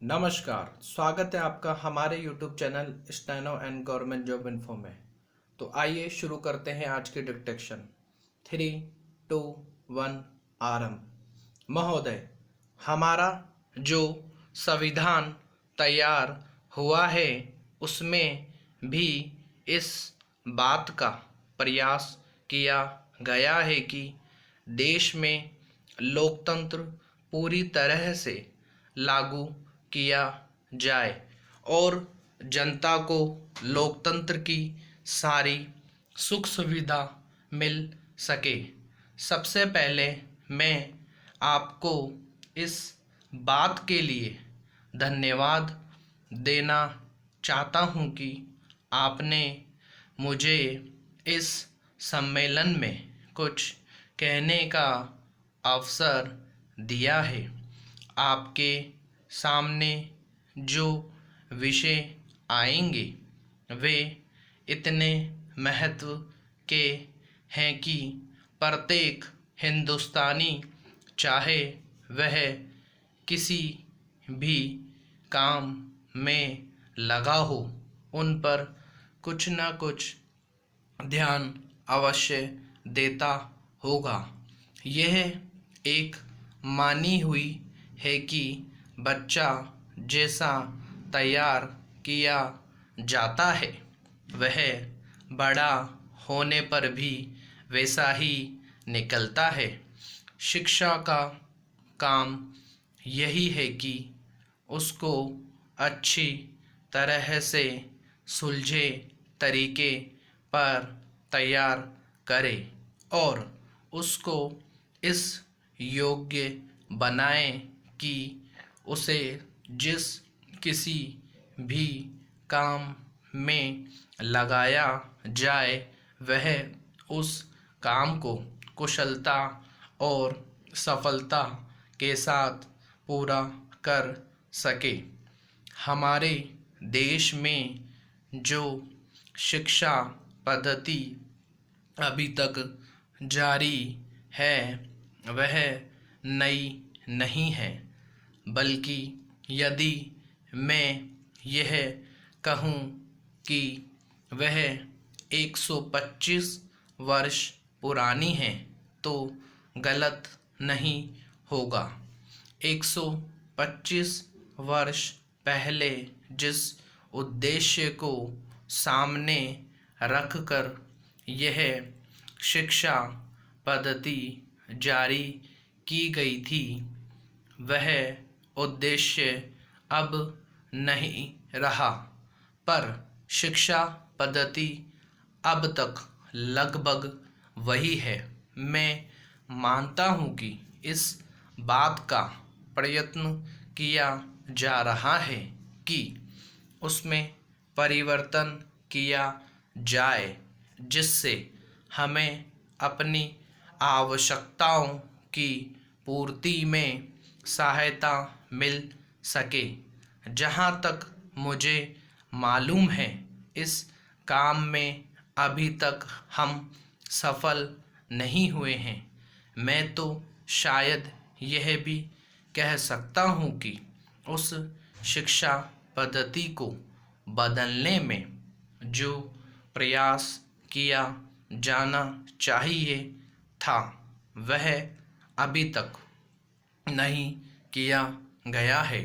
नमस्कार, स्वागत है आपका हमारे YouTube channel steno and government job info में। तो आइए शुरू करते हैं आज की डिक्टेशन। 3, 2, 1 आरंभ। महोदय, हमारा जो संविधान तैयार हुआ है उसमें भी इस बात का प्रयास किया गया है कि देश में लोकतंत्र पूरी तरह से लागू किया जाए और जनता को लोकतंत्र की सारी सुख सुविधा मिल सके। सबसे पहले मैं आपको इस बात के लिए धन्यवाद देना चाहता हूँ कि आपने मुझे इस सम्मेलन में कुछ कहने का अवसर दिया है। आपके सामने जो विषय आएंगे वे इतने महत्व के हैं कि प्रत्येक हिंदुस्तानी, चाहे वह किसी भी काम में लगा हो, उन पर कुछ न कुछ ध्यान अवश्य देता होगा। यह एक मानी हुई है कि बच्चा जैसा तैयार किया जाता है वह बड़ा होने पर भी वैसा ही निकलता है। शिक्षा का काम यही है कि उसको अच्छी तरह से सुलझे तरीके पर तैयार करे और उसको इस योग्य बनाए कि उसे जिस किसी भी काम में लगाया जाए वह उस काम को कुशलता और सफलता के साथ पूरा कर सके। हमारे देश में जो शिक्षा पद्धति अभी तक जारी है वह नई नहीं है, बल्कि यदि मैं यह कहूँ कि वह 125 वर्ष पुरानी है तो गलत नहीं होगा। 125 वर्ष पहले जिस उद्देश्य को सामने रखकर यह शिक्षा पद्धति जारी की गई थी वह उद्देश्य अब नहीं रहा, पर शिक्षा पद्धति अब तक लगभग वही है। मैं मानता हूँ कि इस बात का प्रयत्न किया जा रहा है कि उसमें परिवर्तन किया जाए जिससे हमें अपनी आवश्यकताओं की पूर्ति में सहायता मिल सके। जहाँ तक मुझे मालूम है इस काम में अभी तक हम सफल नहीं हुए हैं। मैं तो शायद यह भी कह सकता हूँ कि उस शिक्षा पद्धति को बदलने में जो प्रयास किया जाना चाहिए था वह अभी तक नहीं किया गया है।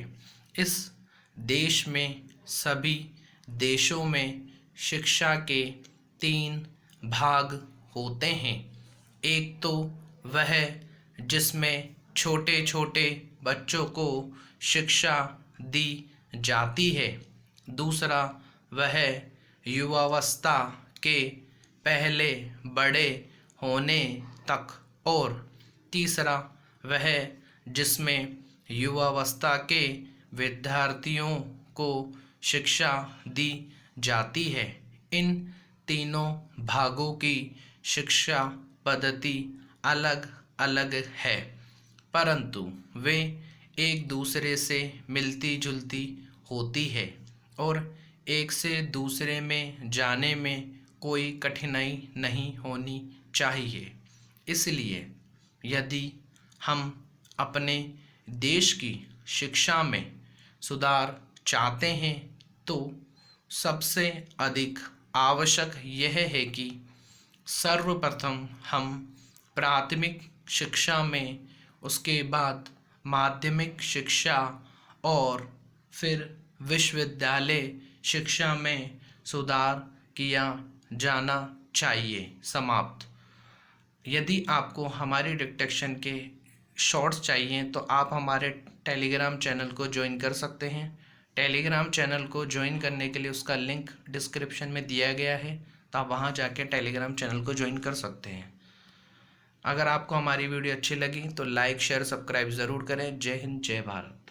इस देश में सभी देशों में शिक्षा के 3 भाग होते हैं। एक तो वह जिसमें छोटे छोटे बच्चों को शिक्षा दी जाती है, दूसरा वह युवावस्था के पहले बड़े होने तक, और तीसरा वह जिसमें युवावस्था के विद्यार्थियों को शिक्षा दी जाती है। इन तीनों भागों की शिक्षा पद्धति अलग अलग है, परंतु वे एक दूसरे से मिलती जुलती होती है और एक से दूसरे में जाने में कोई कठिनाई नहीं होनी चाहिए। इसलिए यदि हम अपने देश की शिक्षा में सुधार चाहते हैं तो सबसे अधिक आवश्यक यह है कि सर्वप्रथम हम प्राथमिक शिक्षा में, उसके बाद माध्यमिक शिक्षा और फिर विश्वविद्यालय शिक्षा में सुधार किया जाना चाहिए। समाप्त। यदि आपको हमारी डिक्टेशन के शॉर्ट्स चाहिए तो आप हमारे टेलीग्राम चैनल को ज्वाइन कर सकते हैं। टेलीग्राम चैनल को ज्वाइन करने के लिए उसका लिंक डिस्क्रिप्शन में दिया गया है, तो आप वहां जाके टेलीग्राम चैनल को ज्वाइन कर सकते हैं। अगर आपको हमारी वीडियो अच्छी लगी तो लाइक शेयर सब्सक्राइब ज़रूर करें। जय हिंद, जय भारत।